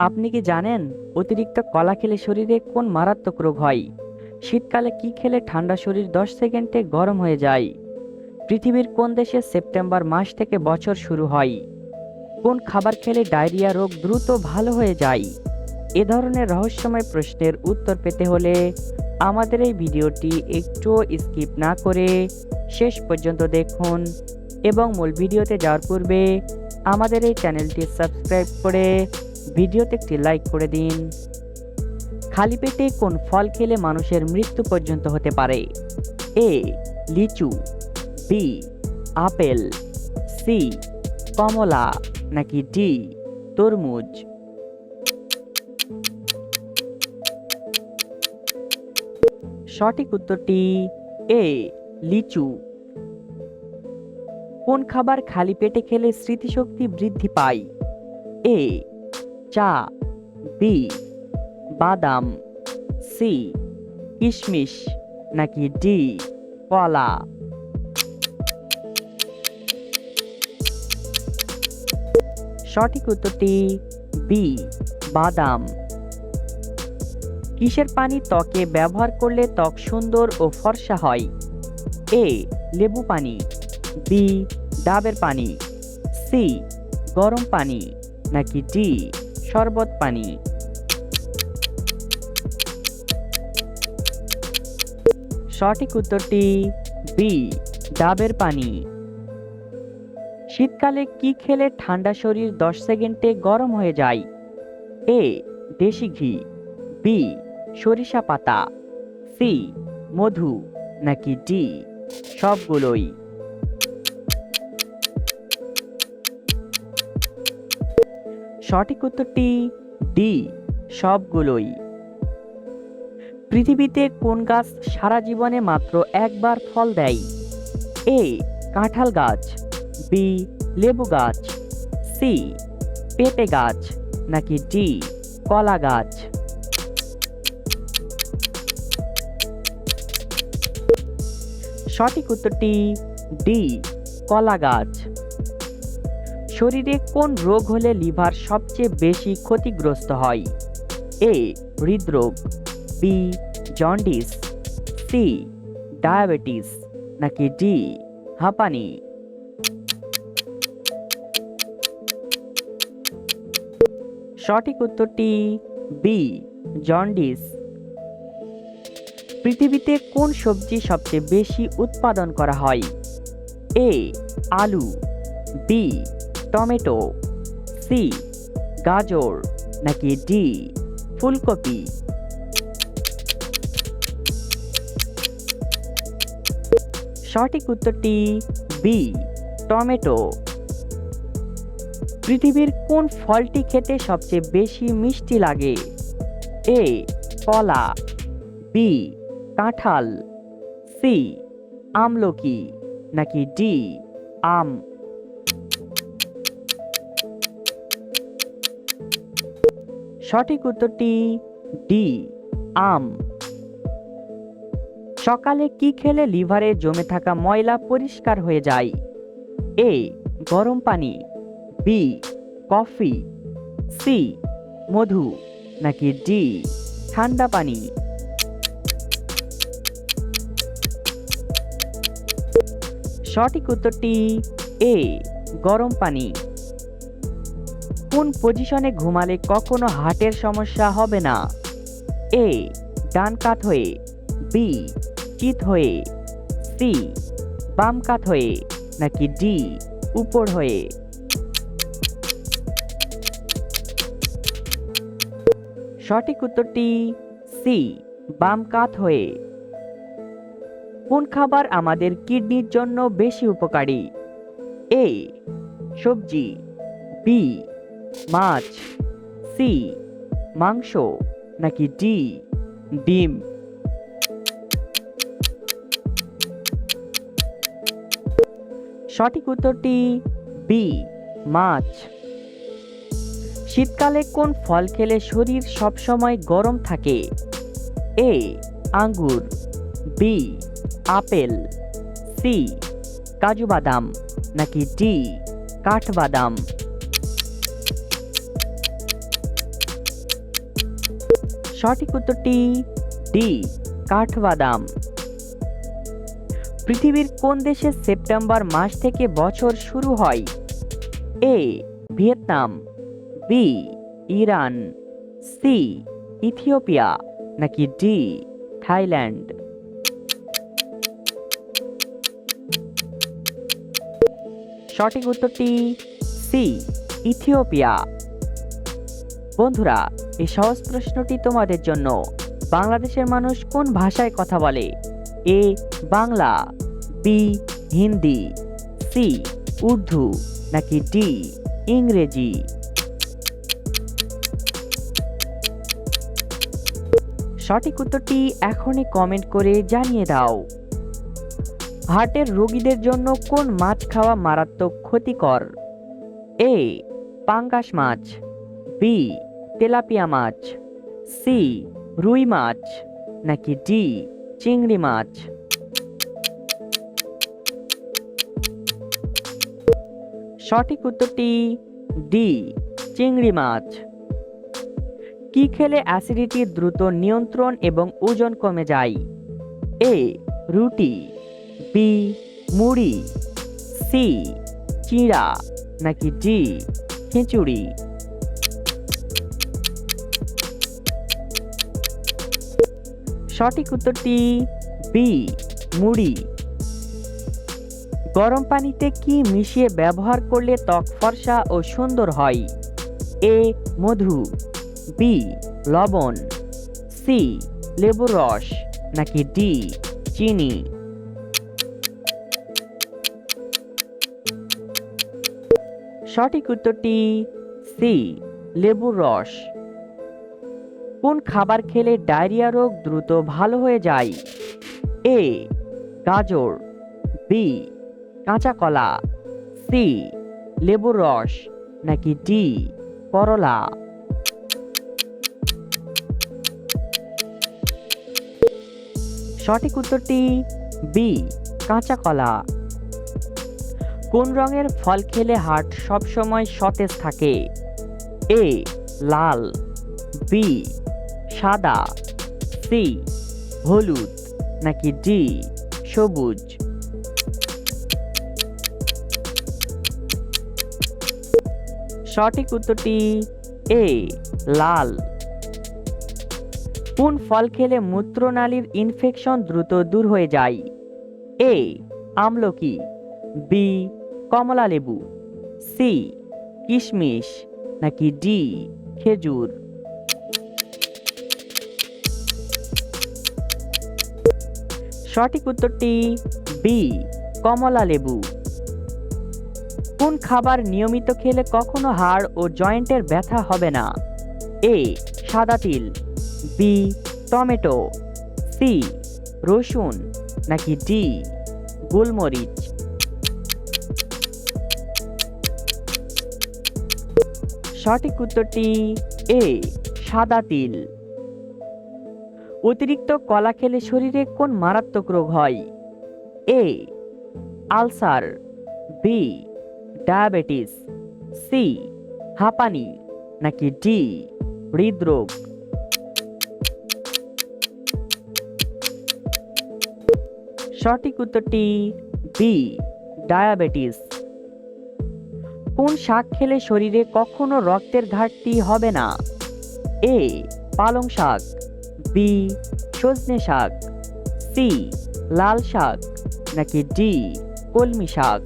আপনি কি জানেন অতিরিক্ত কলা খেলে শরীরে কোন মারাত্মক রোগ হয়? শীতকালে কি খেলে ঠান্ডা শরীর 10 সেকেন্ডে গরম হয়ে যায়? পৃথিবীর কোন দেশে সেপ্টেম্বর মাস থেকে বছর শুরু হয়? কোন খাবার খেলে ডায়রিয়া রোগ দ্রুত ভালো হয়ে যায়? এ ধরনের রহস্যময় প্রশ্নের উত্তর পেতে হলে আমাদের এই ভিডিওটি একটুও স্কিপ না করে শেষ পর্যন্ত দেখুন এবং মূল ভিডিওতে যাওয়ার পূর্বে আমাদের এই চ্যানেলটি সাবস্ক্রাইব করে ভিডিওতে একটি লাইক করে দিন। খালি পেটে কোন ফল খেলে মানুষের মৃত্যু পর্যন্ত হতে পারে? এ লিচু, বি আপেল, সি কমলা, নাকি ডি তরমুজ? সঠিক উত্তরটি এ লিচু। কোন খাবার খালি পেটে খেলে স্মৃতিশক্তি বৃদ্ধি পায়? এ চা, বি বাদাম, সি কিশমিশ, নাকি ডি কলা? সঠিক উত্তরটি বি বাদাম। কিসের পানি ত্বকে ব্যবহার করলে ত্বক সুন্দর ও ফর্সা হয়? এ লেবু পানি, বি ডাবের পানি, সি গরম পানি, নাকি ডি শরবত পানি? সঠিক উত্তরটি বি ডাবের পানি। শীতকালে কি খেলে ঠান্ডা শরীর 10 সেকেন্ডে গরম হয়ে যায়? এ দেশি ঘি, বি সরিষা পাতা, সি মধু, নাকি ডি সবগুলোই? সঠিক উত্তরটি ডি সবগুলোই। পৃথিবীতে কোন গাছ সারা জীবনে মাত্র একবার ফল দেয়? এ কাঁঠাল গাছ, বি লেবু গাছ, সি পেঁপে গাছ, নাকি ডি কলা গাছ? সঠিক উত্তরটি ডি কলা গাছ। শরীরে কোন রোগ হলে লিভার সবচেয়ে বেশি ক্ষতিগ্রস্ত হয়? এ হৃদরোগ, বি জন্ডিস, সি ডায়াবেটিস, নাকি ডি হাঁপানি? সঠিক উত্তরটি বি জন্ডিস। পৃথিবীতে কোন সবজি সবচেয়ে বেশি উৎপাদন করা হয়? এ আলু, বি টমেটো, সি গাজর, নাকি ডি ফুলকপি? সঠিক উত্তরটি বি টমেটো। পৃথিবীর কোন ফলটি খেতে সবচেয়ে বেশি মিষ্টি লাগে? এ কলা, বি কাঁঠাল, সি আমলকি, নাকি ডি আম? সঠিক উত্তরটি ডি আম। সকালে কি খেলে লিভারে জমে থাকা ময়লা পরিষ্কার হয়ে যায়? এ গরম পানি, বি কফি, সি মধু, নাকি ডি ঠান্ডা পানি? সঠিক উত্তরটি এ গরম পানি। কোন পজিশনে ঘুমালে কখনো হার্টের সমস্যা হবে না? এ ডান কাত হয়ে, বি চিত হয়ে, সি বাম কাত হয়ে, নাকি ডি উপর হয়ে? সঠিক উত্তরটি সি বাম কাত হয়ে। কোন খাবার আমাদের কিডনির জন্য বেশি উপকারী? এ সবজি, বি মাছ, সি মাংস, নাকি ডি ডিম? সঠিক উত্তরটি বি মাছ। শীতকালে কোন ফল খেলে শরীর সবসময় গরম থাকে? এ আঙ্গুর, বি আপেল, সি কাজু বাদাম, নাকি ডি কাঠবাদাম? সঠিক উত্তরটি ডি কাঠবাদাম। পৃথিবীর কোন দেশে সেপ্টেম্বর মাস থেকে বছর শুরু হয়? A Vietnam, B Iran, C Ethiopia, নাকি ডি থাইল্যান্ড? সঠিক উত্তরটি সি ইথিওপিয়া। বন্ধুরা, এই সহজ প্রশ্নটি তোমাদের জন্য। বাংলাদেশের মানুষ কোন ভাষায় কথা বলে? এ বাংলা, বি হিন্দি, সি উর্দু, নাকি ডি ইংরেজি? সঠিক উত্তরটি এখনই কমেন্ট করে জানিয়ে দাও। হার্টের রোগীদের জন্য কোন মাছ খাওয়া মারাত্মক ক্ষতিকর? এ পাঙ্গাস মাছ, বি তেলাপিয়া মাছ, সি রুই মাছ, নাকি ডি চিংড়ি মাছ? সঠিক উত্তরটি ডি চিংড়ি মাছ। কি খেলে অ্যাসিডিটি দ্রুত নিয়ন্ত্রণ এবং ওজন কমে যায়? এ রুটি, বি মুড়ি, সি চিড়া, নাকি ডি খিচুড়ি? সঠিক উত্তরটি বি মুড়ি। গরম পানিতে কি মিশিয়ে ব্যবহার করলে ত্বক ফর্সা ও সুন্দর হয়? এ মধু, বি লবণ, সি লেবুর রস, নাকি ডি চিনি? সঠিক উত্তরটি সি লেবুর রস। কোন খাবার খেলে ডায়রিয়া রোগ দ্রুত ভালো হয়ে যায়? এ গাজর, বি কাঁচা কলা, সি লেবুর রস, নাকি ডি করলা? সঠিক উত্তরটি বি কাঁচা কলা। কোন রঙের ফল খেলে হার্ট সবসময় সতেজ থাকে? এ লাল, বি সাদা, সি হলুদ, নাকি ডি সবুজ? সঠিক উত্তরটি এ লাল। কোন ফল খেলে মূত্রনালীর ইনফেকশন দ্রুত দূর হয়ে যায়? এ আমলকি, বি কমলা লেবু, সি কিশমিশ, নাকি ডি খেজুর? সঠিক উত্তরটি বি কমলা লেবু। কোন খাবার নিয়মিত খেলে কখনো হাড় ও জয়েন্টের ব্যথা হবে না? এ সাদা তিল, বি টমেটো, সি রসুন, নাকি ডি গোলমরিচ? সঠিক উত্তরটি এ সাদা তিল। অতিরিক্ত কলা খেলে শরীরে কোন মারাত্মক রোগ হয়? A ulcer, B diabetes, C হাঁপানি, নাকি ডি হৃদরোগ? সঠিক উত্তরটি বি ডায়াবেটিস। কোন শাক খেলে শরীরে কখনো রক্তের ঘাটতি হবে না? এ পালং শাক, বি সজনে শাক, সি লাল শাক, নাকি ডি কলমি শাক?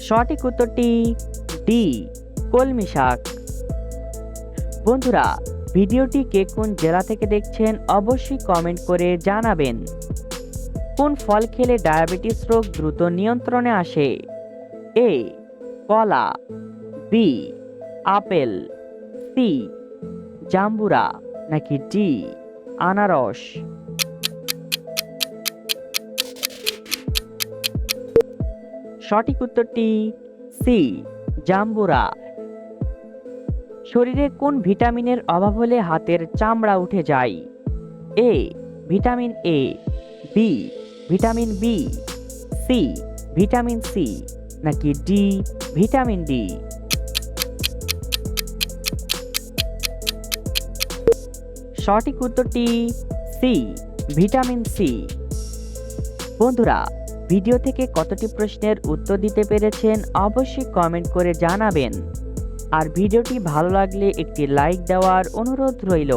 সঠিক উত্তরটি ডি কলমি শাক। বন্ধুরা, ভিডিওটি কে কোন জেলা থেকে দেখছেন অবশ্যই কমেন্ট করে জানাবেন। কোন ফল খেলে ডায়াবেটিস রোগ দ্রুত নিয়ন্ত্রণে আসে? এ কলা, বি আপেল, সি জাম্বুরা, নাকি ডি আনারস? সঠিক উত্তরটি সি জাম্বুরা। শরীরে কোন ভিটামিনের অভাব হলে হাতের চামড়া উঠে যায়? A vitamin A, B vitamin B, C vitamin C, নাকি ডি ভিটামিন ডি? সঠিক উত্তরটি সি, ভিটামিন সি। বন্ধুরা, ভিডিও থেকে কতটি প্রশ্নের উত্তর দিতে পেরেছেন অবশ্যই কমেন্ট করে জানাবেন। আর ভিডিওটি ভালো লাগলে একটি লাইক দেওয়ার অনুরোধ রইল।